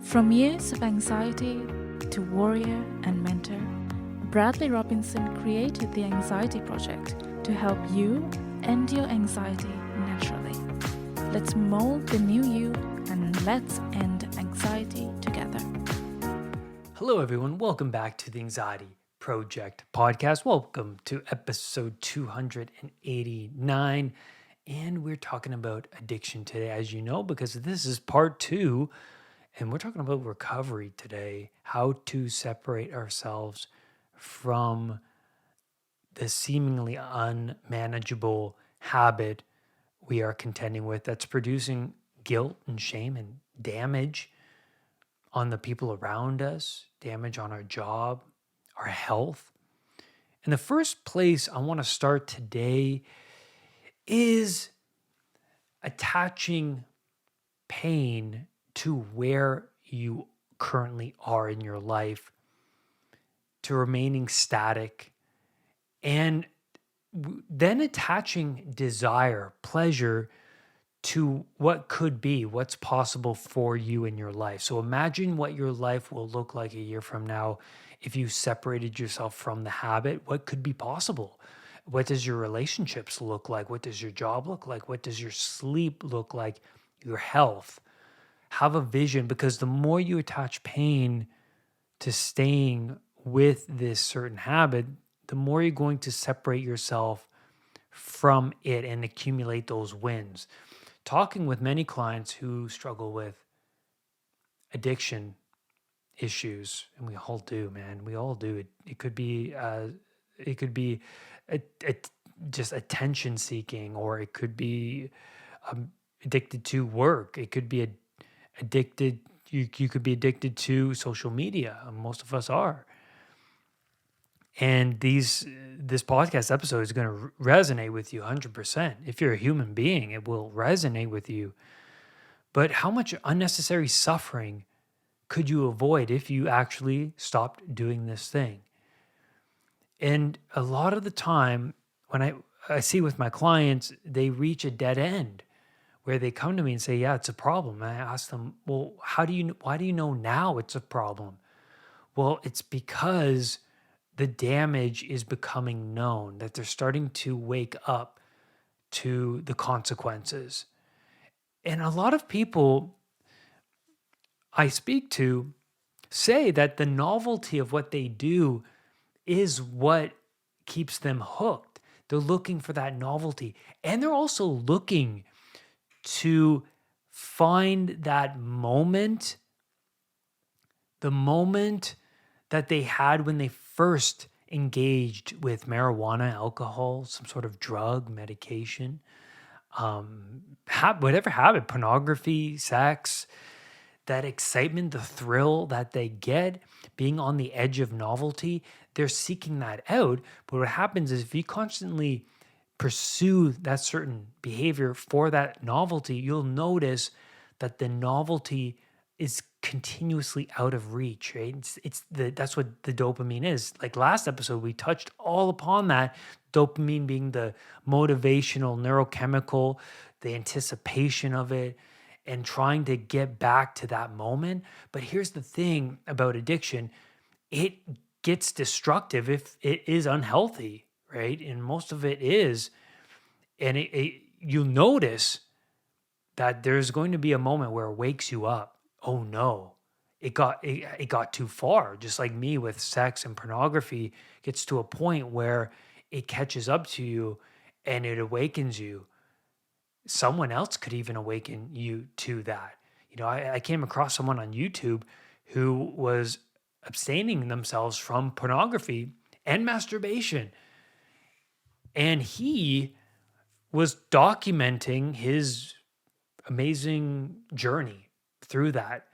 From years of anxiety to warrior and mentor, Bradley Robinson created the Anxiety Project to help you end your anxiety naturally. Let's mold the new you and let's end anxiety together. Hello, everyone. Welcome back to the Anxiety Project podcast. Welcome to episode 289. And we're talking about addiction today, as you know, because this is part 2. And we're talking about recovery today, how to separate ourselves from the seemingly unmanageable habit we are contending with that's producing guilt and shame and damage on the people around us, damage on our job, our health. And the first place I want to start today is attaching pain to where you currently are in your life, to remaining static, and then attaching desire, pleasure to what could be, what's possible for you in your life. So imagine what your life will look like a year from now if you separated yourself from the habit. What could be possible? What does your relationships look like? What does your job look like? What does your sleep look like? Your health. Have a vision, because the more you attach pain to staying with this certain habit, the more you're going to separate yourself from it and accumulate those wins. Talking with many clients who struggle with addiction issues, and we all do, man. We all do. It could be a, just attention seeking, or it could be addicted to work. It could be addicted. You could be addicted to social media. Most of us are. And this podcast episode is going to resonate with you 100%. If you're a human being, it will resonate with you. But how much unnecessary suffering could you avoid if you actually stopped doing this thing? And a lot of the time, when I see with my clients, they reach a dead end where they come to me and say, yeah, it's a problem. And I ask them, well, why do you know now it's a problem? Well, it's because the damage is becoming known, that they're starting to wake up to the consequences. And a lot of people I speak to say that the novelty of what they do is what keeps them hooked. They're looking for that novelty. And they're also looking to find that moment, the moment that they had when they first engaged with marijuana, alcohol, some sort of drug, medication, whatever habit, pornography, sex, that excitement, the thrill that they get being on the edge of novelty, they're seeking that out. But what happens is if you constantly pursue that certain behavior for that novelty, you'll notice that the novelty is continuously out of reach, right? That's what the dopamine is. Like last episode, we touched all upon that. Dopamine being the motivational neurochemical, the anticipation of it, and trying to get back to that moment. But here's the thing about addiction: it gets destructive if it is unhealthy, right? And most of it is. And you'll notice that there's going to be a moment where it wakes you up. Oh no, it got too far. Just like me with sex and pornography, gets to a point where it catches up to you and it awakens you. Someone else could even awaken you to that. You know, I came across someone on YouTube who was abstaining themselves from pornography and masturbation. And he was documenting his amazing journey through that.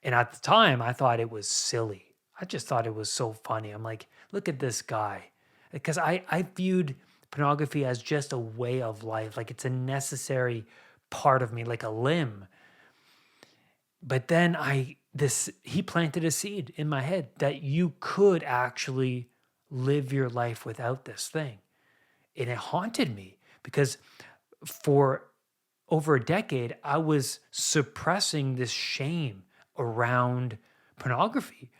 And at the time, I thought it was silly. I just thought it was so funny. I'm like, look at this guy. Because I viewed pornography as just a way of life, like it's a necessary part of me, like a limb. But then he planted a seed in my head that you could actually live your life without this thing. And it haunted me because for over a decade, I was suppressing this shame around pornography.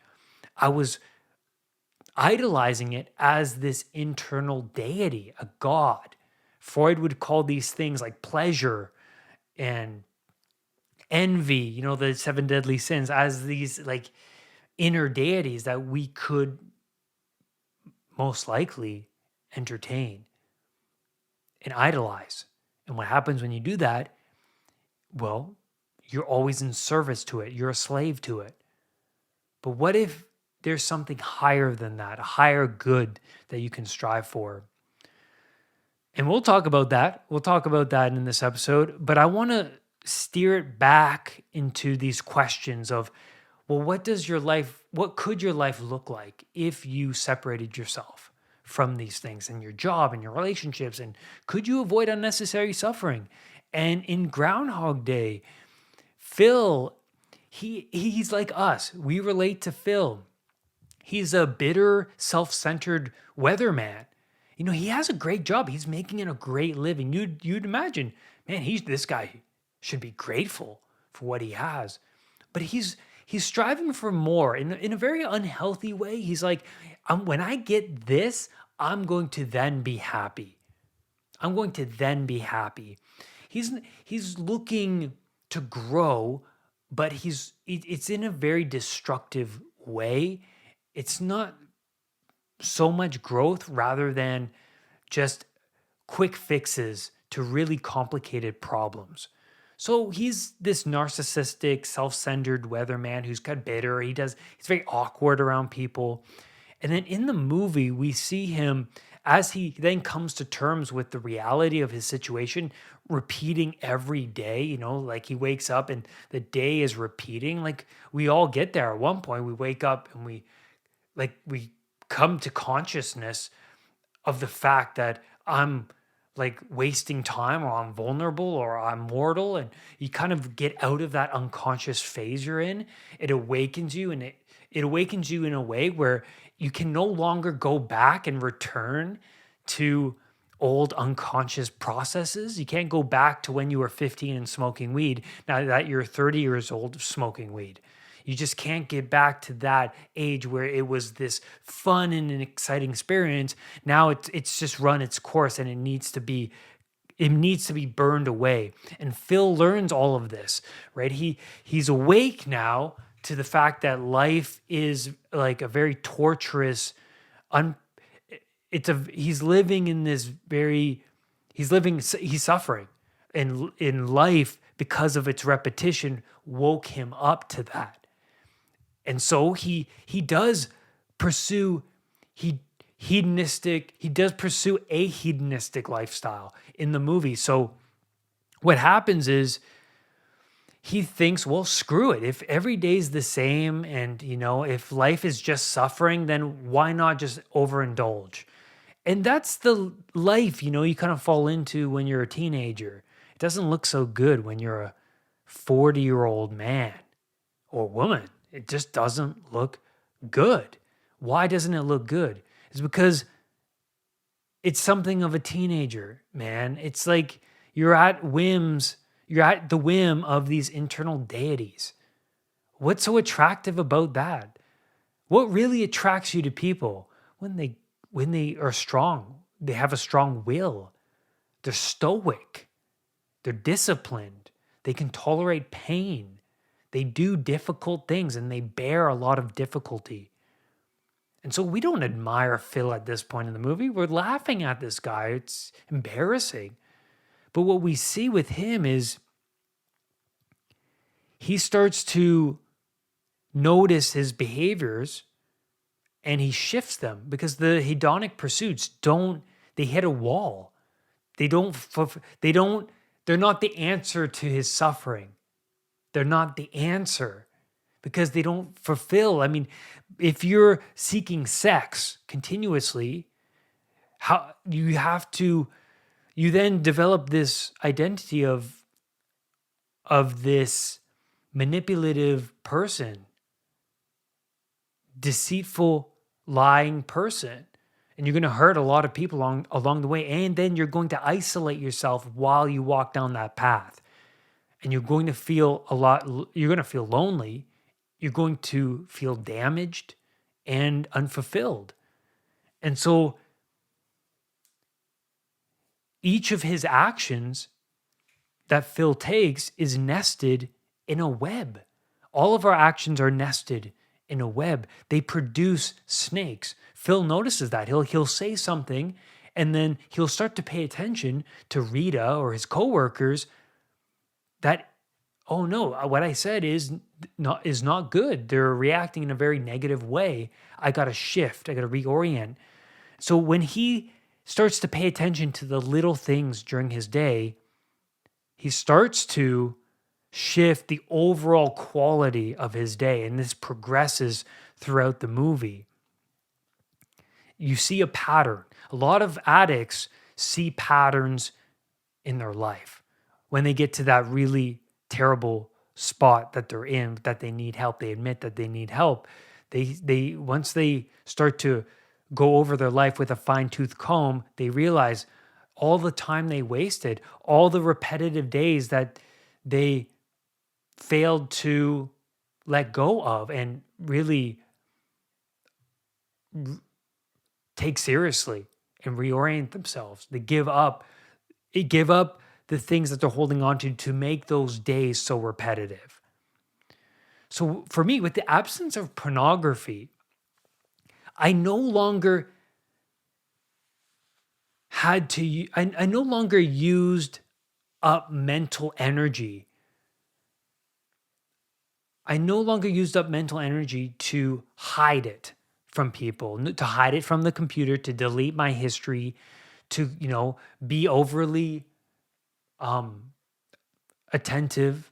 I was idolizing it as this internal deity, a god. Freud would call these things like pleasure and envy, the seven deadly sins, as these like inner deities that we could most likely entertain and idolize. And what happens when you do that? Well, you're always in service to it. You're a slave to it. But what if there's something higher than that, a higher good that you can strive for? And we'll talk about that. We'll talk about that in this episode. But I want to steer it back into these questions of, well, what could your life look like if you separated yourself from these things and your job and your relationships? And could you avoid unnecessary suffering? And in Groundhog Day, Phil, he's like us. We relate to Phil. He's a bitter, self-centered weatherman. He has a great job. He's making it a great living. You'd imagine, man, this guy should be grateful for what he has. But he's striving for more in a very unhealthy way. He's like, when I get this, I'm going to then be happy. I'm going to then be happy. He's looking to grow, but it's in a very destructive way. It's not so much growth rather than just quick fixes to really complicated problems. So he's this narcissistic, self-centered weatherman who's got bitter. He's very awkward around people. And then in the movie, we see him as he then comes to terms with the reality of his situation, repeating every day, like he wakes up and the day is repeating. Like we all get there at one point. We wake up and we come to consciousness of the fact that I'm like wasting time, or I'm vulnerable, or I'm mortal. And you kind of get out of that unconscious phase you're in. It awakens you, and it awakens you in a way where you can no longer go back and return to old unconscious processes. You can't go back to when you were 15 and smoking weed, now that you're 30 years old smoking weed. You just can't get back to that age where it was this fun and an exciting experience. Now it's just run its course, and it needs to be burned away. And Phil learns all of this, right? He's awake now to the fact that life is like a very torturous, he's living in this he's suffering. And in life, because of its repetition, woke him up to that. And so he does pursue a hedonistic lifestyle in the movie. So what happens is he thinks, well, screw it. If every day's the same and, if life is just suffering, then why not just overindulge? And that's the life, you kind of fall into when you're a teenager. It doesn't look so good when you're a 40-year-old man or woman. It just doesn't look good. Why doesn't it look good? It's because it's something of a teenager, man. It's like you're at the whim of these internal deities. What's so attractive about that? What really attracts you to people? When they are strong, they have a strong will. They're stoic. They're disciplined. They can tolerate pain. They do difficult things, and they bear a lot of difficulty. And so we don't admire Phil at this point in the movie. We're laughing at this guy. It's embarrassing. But what we see with him is he starts to notice his behaviors, and he shifts them because the hedonic pursuits they hit a wall. They're not the answer to his suffering. They're not the answer because they don't fulfill. I mean, if you're seeking sex continuously, you then develop this identity of this manipulative person, deceitful, lying person. And you're going to hurt a lot of people along the way. And then you're going to isolate yourself while you walk down that path. And you're going to feel lonely, you're going to feel damaged and unfulfilled. And so each of his actions that Phil takes is nested in a web. All of our actions are nested in a web. They produce snakes. Phil notices that. He'll say something, and then he'll start to pay attention to Rita or his coworkers that, oh no, what I said is not good. They're reacting in a very negative way. I got to shift. I got to reorient. So when he starts to pay attention to the little things during his day, he starts to shift the overall quality of his day. And this progresses throughout the movie. You see a pattern. A lot of addicts see patterns in their life. When they get to that really terrible spot that they're in, that they need help, they admit that they need help. They once they start to go over their life with a fine-tooth comb, they realize all the time they wasted, all the repetitive days that they failed to let go of and really take seriously and reorient themselves. They give up the things that they're holding on to make those days so repetitive. So for me, with the absence of pornography, I no longer I no longer used up mental energy. I no longer used up mental energy to hide it from people, to hide it from the computer, to delete my history, to, be overly attentive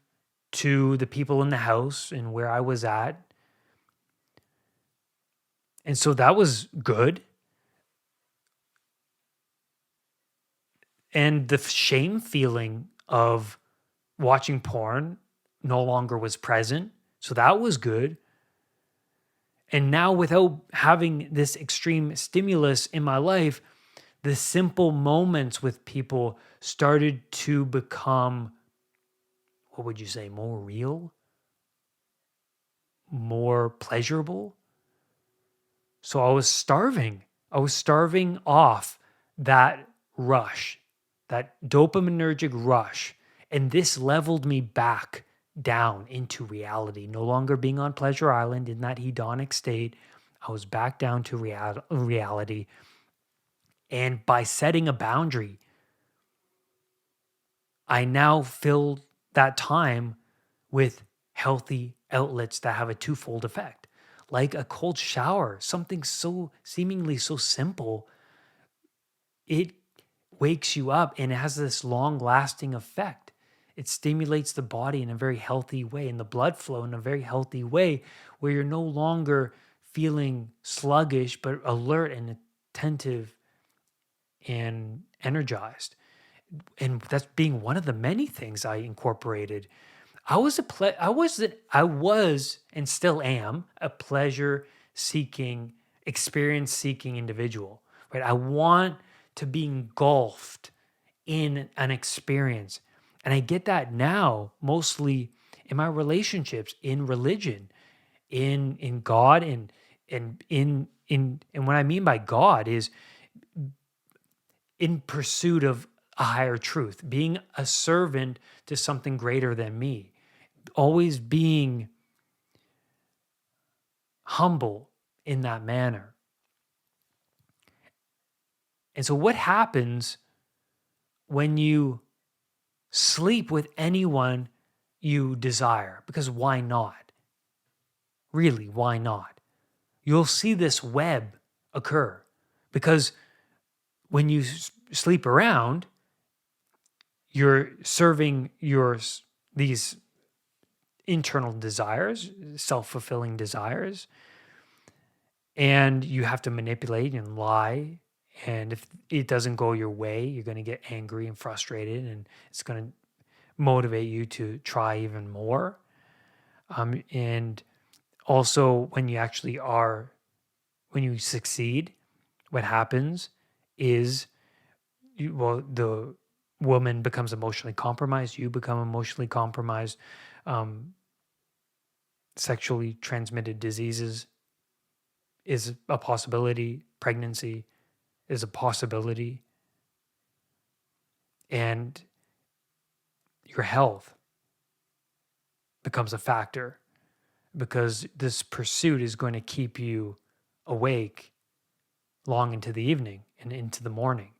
to the people in the house and where I was at. And so that was good. And the shame feeling of watching porn no longer was present. So that was good. And now, without having this extreme stimulus in my life, the simple moments with people started to become, what would you say, more real, more pleasurable. So I was starving. I was starving off that rush, that dopaminergic rush. And this leveled me back down into reality, no longer being on Pleasure Island in that hedonic state. I was back down to reality. And by setting a boundary, I now fill that time with healthy outlets that have a twofold effect. Like a cold shower, something so seemingly so simple, it wakes you up and it has this long lasting effect. It stimulates the body in a very healthy way and the blood flow in a very healthy way where you're no longer feeling sluggish, but alert and attentive and energized. And that's being one of the many things I incorporated. I was and still am a pleasure seeking, experience seeking individual, right? I want to be engulfed in an experience. And I get that now mostly in my relationships, in religion, in God, and and what I mean by God is in pursuit of a higher truth, being a servant to something greater than me, always being humble in that manner. And so, what happens when you sleep with anyone you desire? Because why not? Really, why not? You'll see this web occur because when you sleep around, you're serving these internal desires, self-fulfilling desires, and you have to manipulate and lie. And if it doesn't go your way, you're going to get angry and frustrated, and it's going to motivate you to try even more. And also, when you succeed, what happens is, the woman becomes emotionally compromised, you become emotionally compromised. Sexually transmitted diseases is a possibility. Pregnancy is a possibility. And your health becomes a factor because this pursuit is going to keep you awake long into the evening and into the morning.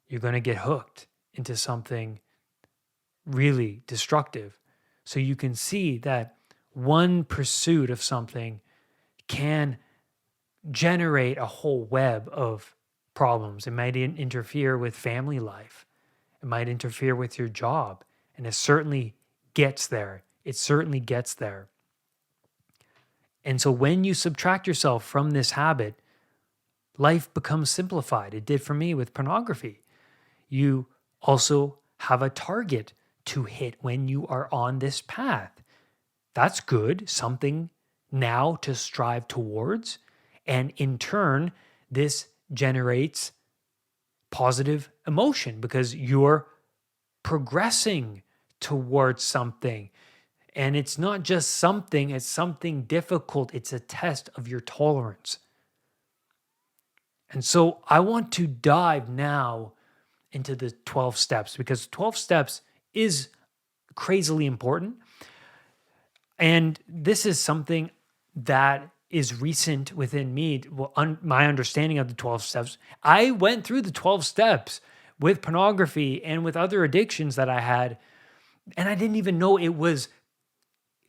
You're going to get hooked into something really destructive. So you can see that one pursuit of something can generate a whole web of problems. It might interfere with family life. It might interfere with your job. And it certainly gets there. It certainly gets there. And so when you subtract yourself from this habit, life becomes simplified. It did for me with pornography. You also have a target to hit when you are on this path. That's good, something now to strive towards. And in turn, this generates positive emotion because you're progressing towards something. And it's not just something, it's something difficult. It's a test of your tolerance. And so I want to dive now into the 12 steps because 12 steps is crazily important. And this is something that is recent within me. Well, my understanding of the 12 steps, I went through the 12 steps with pornography and with other addictions that I had, and I didn't even know it was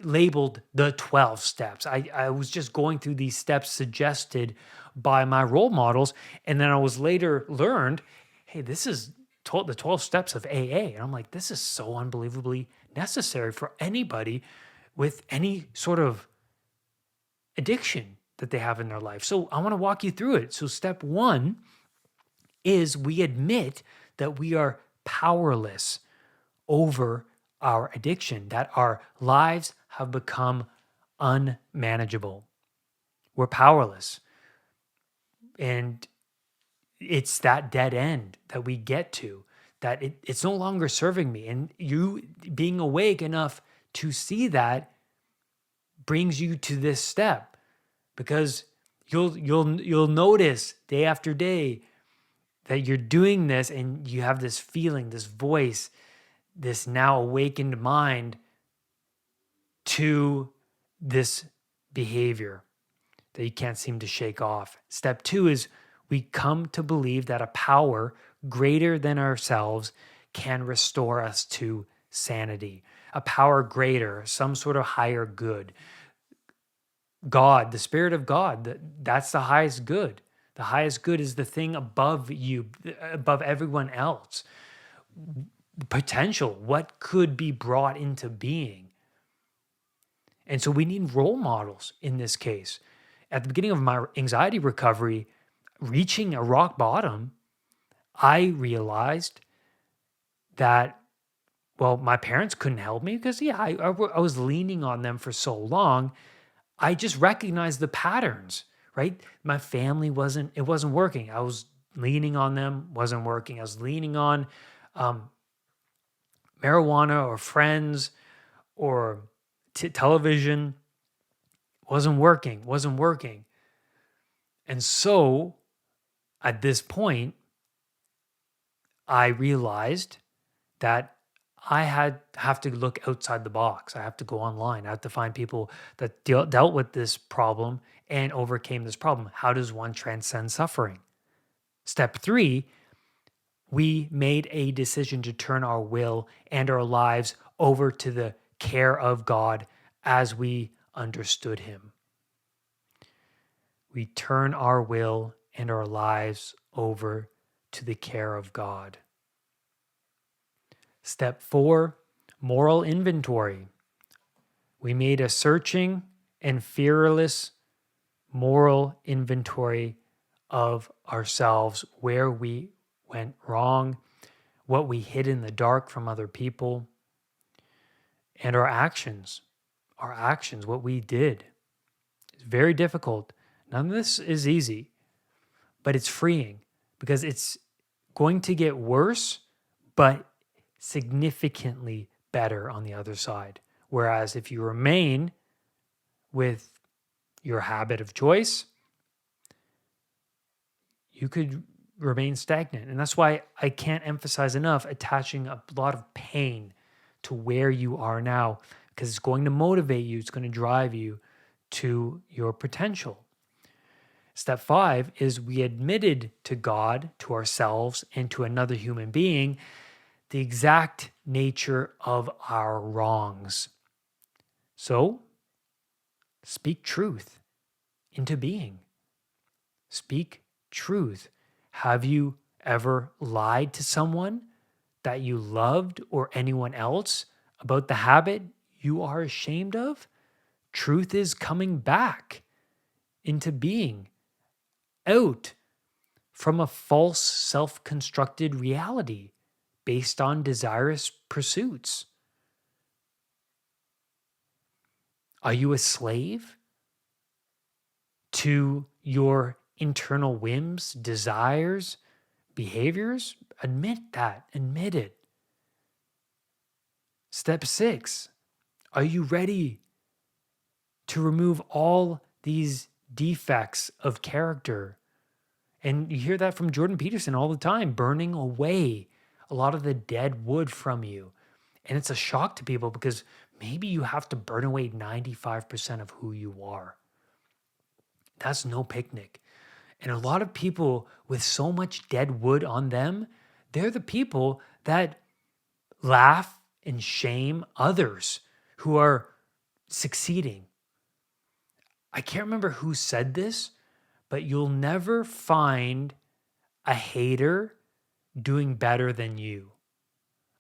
labeled the 12 steps. I was just going through these steps suggested by my role models. And then I was later learned, hey, this is the 12 steps of AA. And I'm like, this is so unbelievably necessary for anybody with any sort of addiction that they have in their life. So I want to walk you through it. So step one is we admit that we are powerless over our addiction, that our lives have become unmanageable. We're powerless. And it's that dead end that we get to, that it's no longer serving me. And you being awake enough to see that brings you to this step, because you'll notice day after day that you're doing this and you have this feeling, this voice, this now awakened mind to this behavior that you can't seem to shake off. Step two is we come to believe that a power greater than ourselves can restore us to sanity. A power greater, some sort of higher good. God, the Spirit of God, that's the highest good. The highest good is the thing above you, above everyone else. Potential, what could be brought into being. And so we need role models in this case. At the beginning of my anxiety recovery, reaching a rock bottom, I realized that, well, my parents couldn't help me because, I was leaning on them for so long. I just recognized the patterns, right? My family wasn't working. I was leaning on them, wasn't working. I was leaning on marijuana or friends or television, wasn't working. And so at this point, I realized that I have to look outside the box. I have to go online. I have to find people that dealt with this problem and overcame this problem. How does one transcend suffering? Step three, we made a decision to turn our will and our lives over to the care of God as we understood Him. We turn our will and our lives over to the care of God. Step four, moral inventory. We made a searching and fearless moral inventory of ourselves, where we went wrong, what we hid in the dark from other people, and our actions, what we did. It's very difficult. None of this is easy, but it's freeing because it's going to get worse, but significantly better on the other side. Whereas if you remain with your habit of choice, you could remain stagnant. And that's why I can't emphasize enough attaching a lot of pain to where you are now, because it's going to motivate you, it's going to drive you to your potential. Step 5 is we admitted to God, to ourselves, and to another human being the exact nature of our wrongs. So, speak truth into being. Speak truth. Have you ever lied to someone that you loved or anyone else about the habit you are ashamed of? Truth is coming back into being, out from a false self-constructed reality based on desirous pursuits. Are you a slave to your internal whims, desires, behaviors? Admit that. Admit it. Step 6, are you ready to remove all these defects of character? And you hear that from Jordan Peterson all the time, burning away a lot of the dead wood from you. And it's a shock to people because maybe you have to burn away 95% of who you are. That's no picnic. And a lot of people with so much dead wood on them, they're the people that laugh and shame others who are succeeding. I can't remember who said this, but you'll never find a hater doing better than you.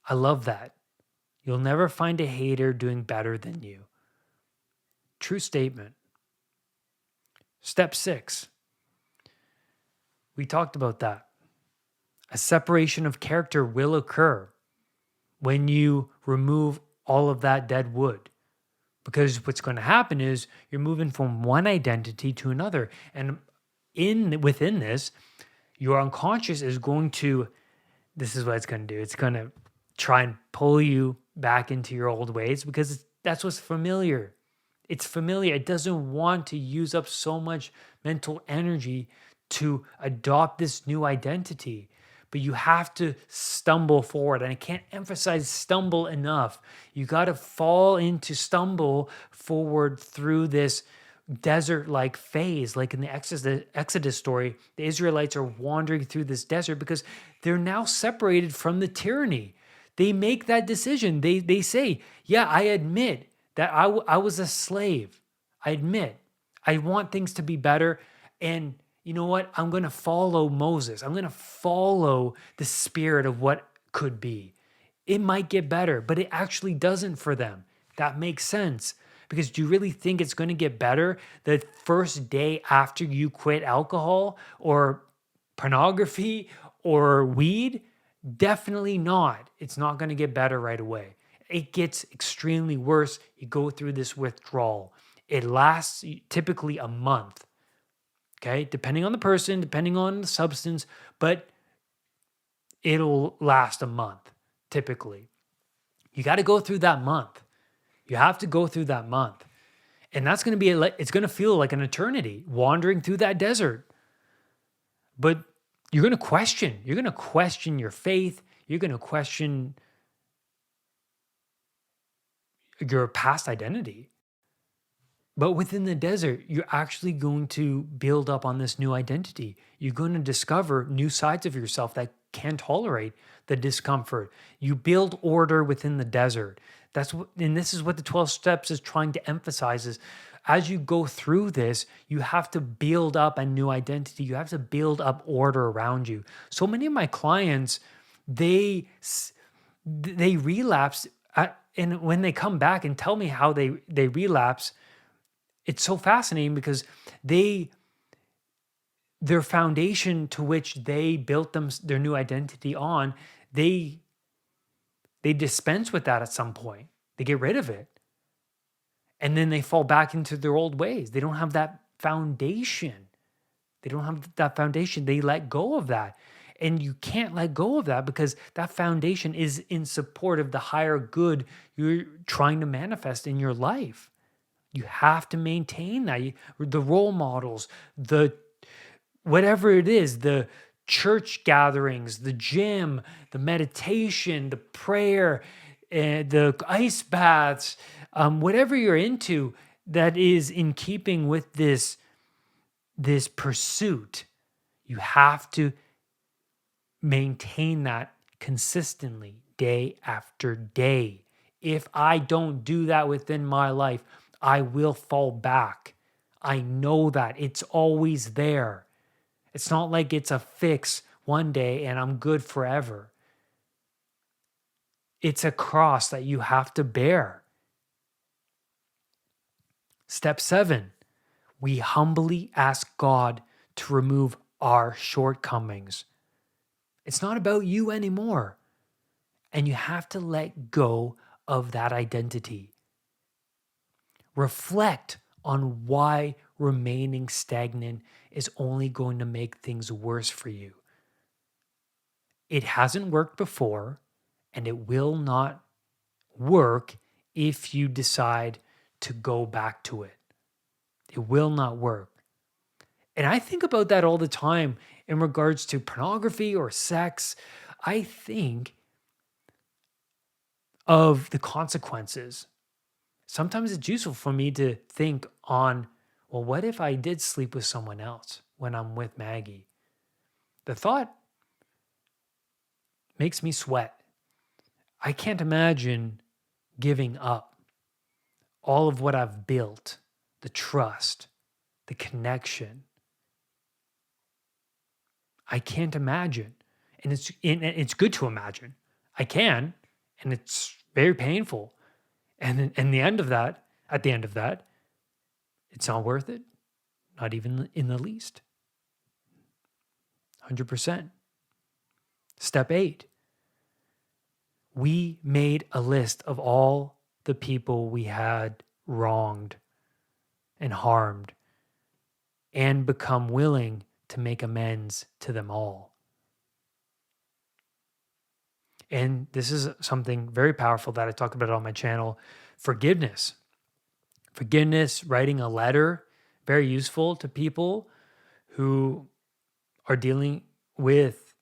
I love that. You'll never find a hater doing better than you. True statement. Step 6. We talked about that. A separation of character will occur when you remove all of that dead wood. Because what's going to happen is you're moving from one identity to another. And within this, your unconscious is going to, this is what it's going to do. It's going to try and pull you back into your old ways because that's what's familiar. It's familiar. It doesn't want to use up so much mental energy to adopt this new identity. But you have to stumble forward. And I can't emphasize stumble enough. You got to stumble forward through this desert-like phase. Like in the Exodus story, the Israelites are wandering through this desert because they're now separated from the tyranny. They make that decision. They say, yeah, I admit that I was a slave. I admit. I want things to be better. And you know what? I'm going to follow Moses. I'm going to follow the spirit of what could be. It might get better, but it actually doesn't for them. That makes sense. Because do you really think it's going to get better the first day after you quit alcohol or pornography or weed? Definitely not. It's not going to get better right away. It gets extremely worse. You go through this withdrawal. It lasts typically a month. Okay, depending on the person, depending on the substance, but it'll last a month, typically. You got to go through that month. You have to go through that month. And that's going to be, it's going to feel like an eternity wandering through that desert. But you're going to question. You're going to question your faith. You're going to question your past identity. But within the desert, you're actually going to build up on this new identity. You're going to discover new sides of yourself that can tolerate the discomfort. You build order within the desert. And this is what the 12 steps is trying to emphasize is as you go through this, you have to build up a new identity. You have to build up order around you. So many of my clients, they relapse, and when they come back and tell me how they relapse, it's so fascinating because their foundation to which they built their new identity on, they dispense with that at some point. They get rid of it. And then they fall back into their old ways. They don't have that foundation. They don't have that foundation. They let go of that. And you can't let go of that because that foundation is in support of the higher good you're trying to manifest in your life. You have to maintain that. The role models, the whatever it is, the church gatherings, the gym, the meditation, the prayer, the ice baths, whatever you're into that is in keeping with this pursuit, you have to maintain that consistently day after day. If I don't do that within my life, I will fall back. I know that it's always there. It's not like it's a fix one day and I'm good forever. It's a cross that you have to bear. Step 7, we humbly ask God to remove our shortcomings. It's not about you anymore. And you have to let go of that identity. Reflect on why remaining stagnant is only going to make things worse for you. It hasn't worked before, and it will not work if you decide to go back to it. It will not work. And I think about that all the time in regards to pornography or sex. I think of the consequences. Sometimes it's useful for me to think on, well, what if I did sleep with someone else when I'm with Maggie? The thought makes me sweat. I can't imagine giving up all of what I've built, the trust, the connection. I can't imagine. And it's good to imagine. I can, and it's very painful. And at the end of that, it's not worth it. Not even in the least. 100%. Step 8. We made a list of all the people we had wronged and harmed and become willing to make amends to them all. And this is something very powerful that I talk about on my channel, forgiveness. Forgiveness, writing a letter, very useful to people who are dealing with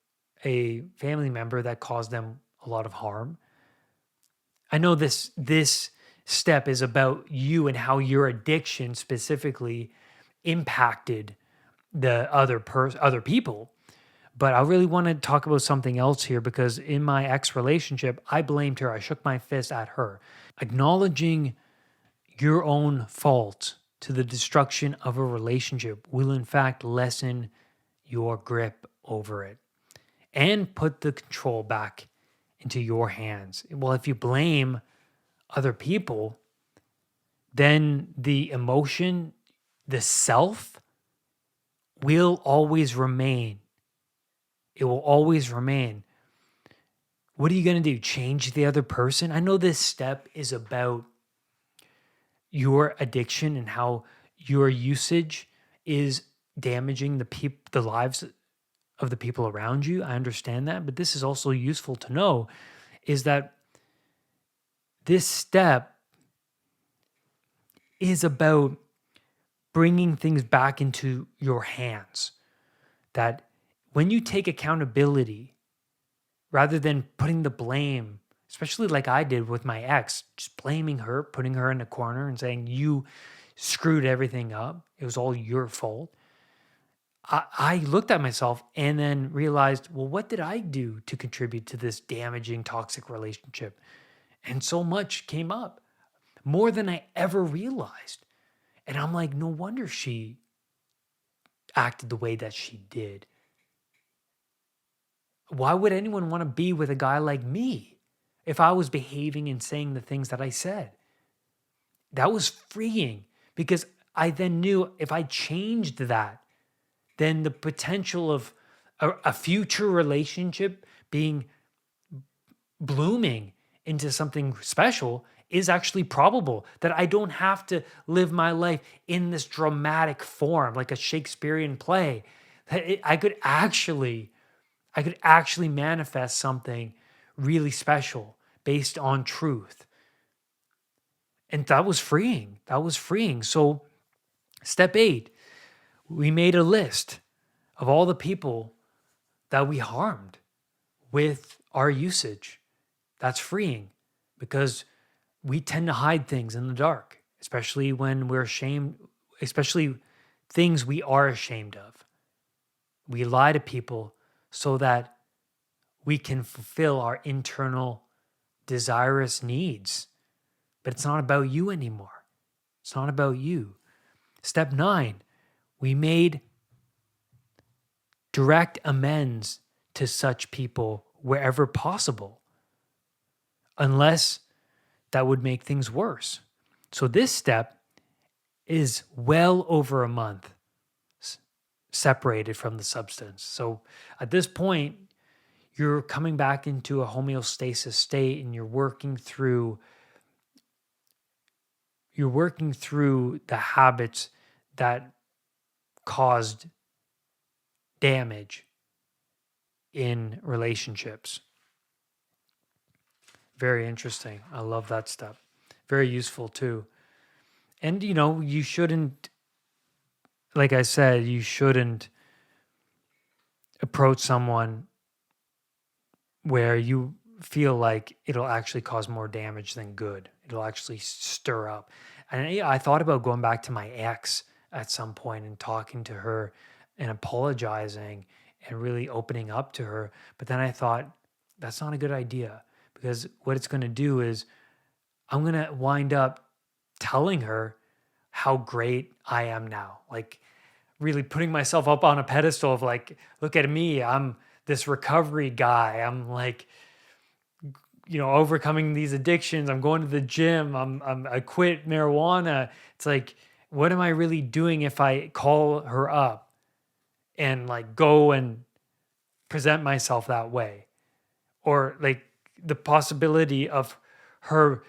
a family member that caused them a lot of harm. I know this step is about you and how your addiction specifically impacted the other people. But I really want to talk about something else here because in my ex relationship, I blamed her. I shook my fist at her. Acknowledging your own fault to the destruction of a relationship will in fact lessen your grip over it and put the control back into your hands. Well, if you blame other people, then the emotion, the self, will always remain. It will always remain. What are you going to do? Change the other person? I know this step is about your addiction and how your usage is damaging the lives of the people around you. I understand that, but this is also useful to know is that this step is about bringing things back into your hands. That when you take accountability, rather than putting the blame, especially like I did with my ex, just blaming her, putting her in a corner and saying, you screwed everything up. It was all your fault. I looked at myself and then realized, well, what did I do to contribute to this damaging, toxic relationship? And so much came up, more than I ever realized. And I'm like, no wonder she acted the way that she did. Why would anyone want to be with a guy like me if I was behaving and saying the things that I said? That was freeing because I then knew if I changed that, then the potential of a future relationship being blooming into something special is actually probable, that I don't have to live my life in this dramatic form like a Shakespearean play. That I could actually manifest something really special based on truth. And that was freeing. That was freeing. So, step 8, we made a list of all the people that we harmed with our usage. That's freeing because we tend to hide things in the dark, especially when we're ashamed, especially things we are ashamed of. We lie to people so that we can fulfill our internal desirous needs. But it's not about you anymore. It's not about you. Step 9, we made direct amends to such people wherever possible, unless that would make things worse. So this step is well over a month separated from the substance. So at this point, you're coming back into a homeostasis state and you're working through the habits that caused damage in relationships. Very interesting. I love that step. Very useful too. And you shouldn't, like I said, you shouldn't approach someone where you feel like it'll actually cause more damage than good. It'll actually stir up. And I thought about going back to my ex at some point and talking to her and apologizing and really opening up to her. But then I thought, that's not a good idea, because what it's going to do is I'm going to wind up telling her how great I am now. Like, really putting myself up on a pedestal of like, look at me, I'm this recovery guy. I'm like, overcoming these addictions. I'm going to the gym. I quit marijuana. It's like, what am I really doing if I call her up and like go and present myself that way? Or like the possibility of her,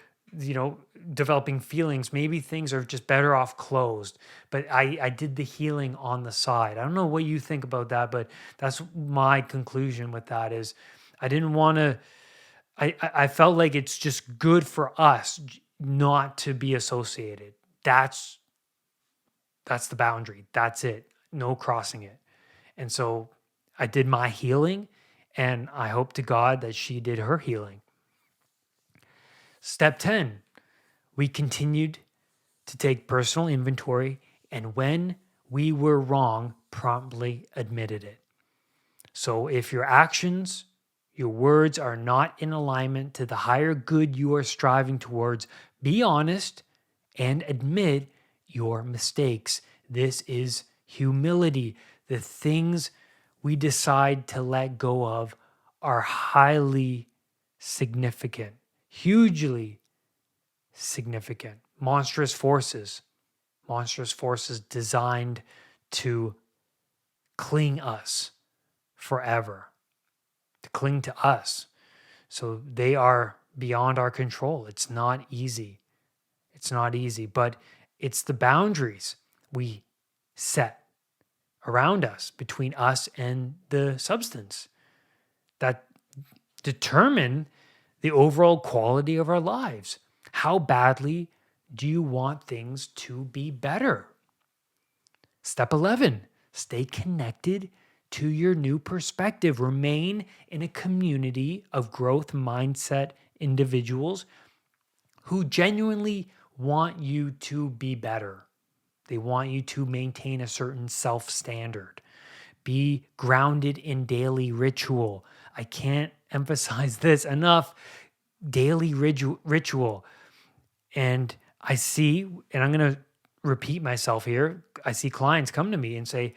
developing feelings. Maybe things are just better off closed, but I did the healing on the side. I don't know what you think about that, but that's my conclusion with that is I didn't want to, I felt like it's just good for us not to be associated. That's the boundary. That's it. No crossing it. And so I did my healing, and I hope to God that she did her healing. Step 10, we continued to take personal inventory, and when we were wrong, promptly admitted it. So if your actions, your words are not in alignment to the higher good you are striving towards, be honest and admit your mistakes. This is humility. The things we decide to let go of are highly significant, hugely significant. Monstrous forces designed to cling us forever, to cling to us. So they are beyond our control. It's not easy. But it's the boundaries we set around us, between us and the substance, that determine the overall quality of our lives. How badly do you want things to be better? Step 11, stay connected to your new perspective. Remain in a community of growth mindset individuals who genuinely want you to be better. They want you to maintain a certain self-standard. Be grounded in daily ritual. I can't emphasize this enough. Daily ritual. And I see, and I'm going to repeat myself here, I see clients come to me and say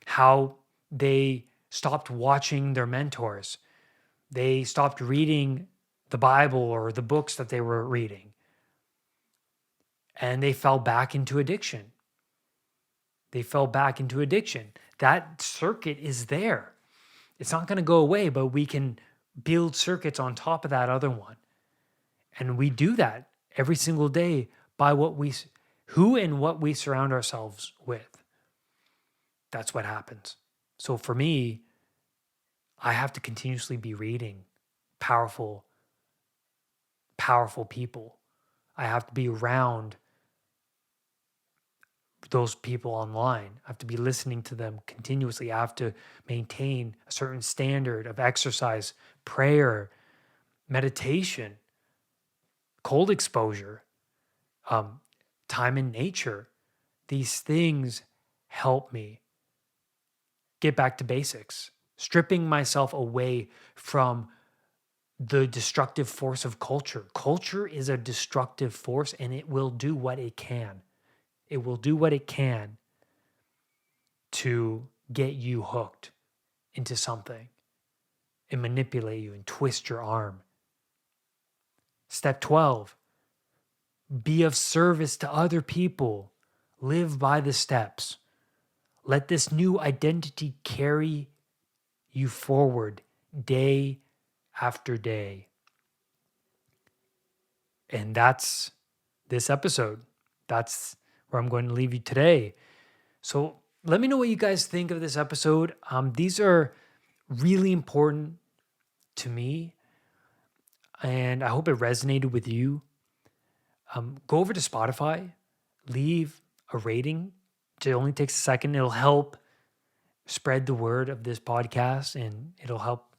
how they stopped watching their mentors. They stopped reading the Bible or the books that they were reading. And they fell back into addiction. That circuit is there. It's not going to go away, but we can build circuits on top of that other one. And we do that every single day by who and what we surround ourselves with. That's what happens. So for me, I have to continuously be reading powerful people. I have to be around those people online. I have to be listening to them continuously. I have to maintain a certain standard of exercise, prayer, meditation, cold exposure, time in nature. These things help me get back to basics, stripping myself away from the destructive force of culture. Culture is a destructive force, and it will do what it can. It will do what it can to get you hooked into something and manipulate you and twist your arm. Step 12, be of service to other people. Live by the steps. Let this new identity carry you forward day after day. And that's this episode. That's where I'm going to leave you today. So let me know what you guys think of this episode. These are really important to me, and I hope it resonated with you. Go over to Spotify, leave a rating. It only takes a second. It'll help spread the word of this podcast, and it'll help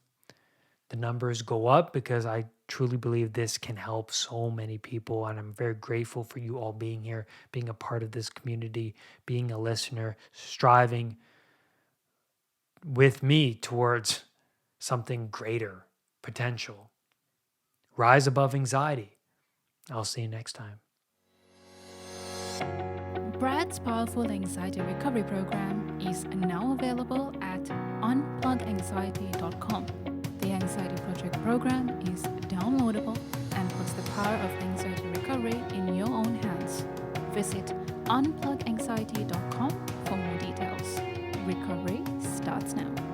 the numbers go up, because I truly believe this can help so many people. And I'm very grateful for you all being here, being a part of this community, being a listener, striving with me towards something greater, potential. Rise above anxiety. I'll see you next time. Brad's powerful anxiety recovery program is now available at unpluganxiety.com. The Anxiety Project program is downloadable and puts the power of anxiety recovery in your own hands. Visit unpluganxiety.com for more details. Recovery starts now.